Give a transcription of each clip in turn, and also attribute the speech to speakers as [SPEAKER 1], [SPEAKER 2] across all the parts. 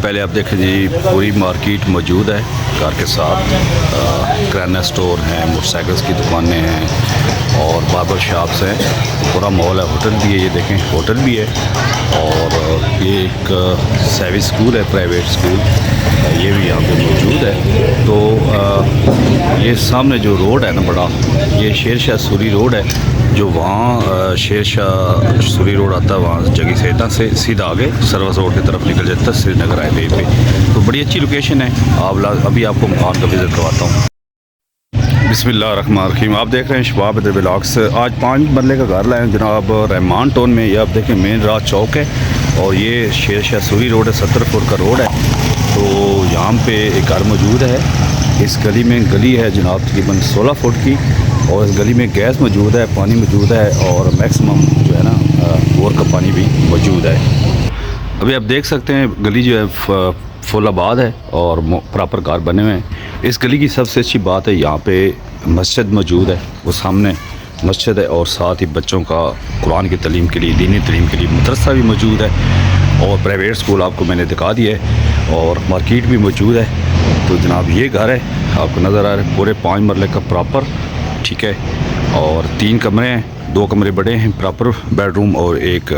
[SPEAKER 1] पहले आप देखें जी पूरी मार्केट मौजूद है कार के साथ, किराना स्टोर हैं, मोटरसाइकिल्स की दुकानें हैं और बार्बर शॉप्स हैं, पूरा मॉल है, होटल भी है, ये देखें होटल भी है और ये एक सर्विस स्कूल है, प्राइवेट स्कूल, ये भी यहाँ पे मौजूद है। तो ये सामने जो रोड है ना बड़ा, ये शेर शाह सूरी रोड है, जो वहाँ शेर शाह सूरी रोड आता है, वहाँ जगह सेठा से सीधा आगे सर्विस रोड की तरफ निकल जाता है श्रीनगर हाईवे पे। तो बड़ी अच्छी लोकेशन है। अभी आपको मकान का विज़िट करवाता हूँ। बिस्मिल्लाहिर्रहमानिर्रहीम। आप देख रहे हैं शबाब इधर ब्लॉग्स। आज 5 मरले का घर लाए हैं जनाब रहमान टाउन में। ये आप देखें मेन राज चौक है और ये शेर शाह सूरी रोड है, 70 फुट का रोड है। तो यहाँ पे एक घर मौजूद है। इस गली में गली है जनाब तकरीबन 16 फुट की और इस गली में गैस मौजूद है, पानी मौजूद है और मैक्सिमम जो है ना बोर का पानी भी मौजूद है। अभी आप देख सकते हैं गली जो है फुल आबाद है और प्रॉपर घर बने हुए हैं। इस गली की सबसे अच्छी बात है यहाँ पे मस्जिद मौजूद है, वो सामने मस्जिद है और साथ ही बच्चों का कुरान की तालीम के लिए, दीनी तालीम के लिए मदरसा भी मौजूद है और प्राइवेट स्कूल आपको मैंने दिखा दिया है और मार्केट भी मौजूद है। तो जनाब ये घर है आपको नज़र आ रहा है, पूरे 5 मरले का प्रॉपर, ठीक है, और 3 कमरे हैं, 2 कमरे बड़े हैं प्रॉपर बेडरूम और एक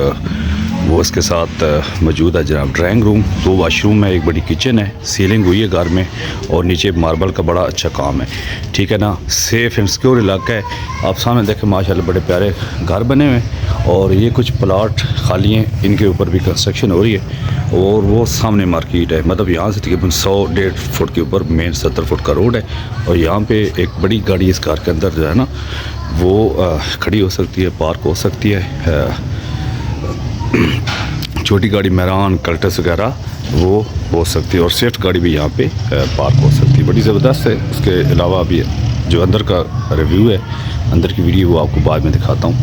[SPEAKER 1] वो इसके साथ मौजूद है जनाब ड्राइंग रूम, 2 वाशरूम है, एक बड़ी किचन है, सीलिंग हुई है घर में और नीचे मार्बल का बड़ा अच्छा काम है, ठीक है ना। सेफ़ एंड सिक्योर इलाका है। आप सामने देखें माशाल्लाह बड़े प्यारे घर बने हुए हैं और ये कुछ प्लाट खाली हैं, इनके ऊपर भी कंस्ट्रक्शन हो रही है और वो सामने मार्केट है। मतलब यहाँ से तकरीबन 100-150 फुट के ऊपर मेन 70 फुट का रोड है और यहाँ पे एक बड़ी गाड़ी इस कार के अंदर जो है ना वो खड़ी हो सकती है, पार्क हो सकती है। छोटी गाड़ी मेहरान कल्टस वगैरह वो हो सकती है और स्विफ्ट गाड़ी भी यहाँ पे पार्क हो सकती है। बड़ी ज़बरदस्त है। उसके अलावा भी जो अंदर का रिव्यू है, अंदर की वीडियो वो आपको बाद में दिखाता हूँ।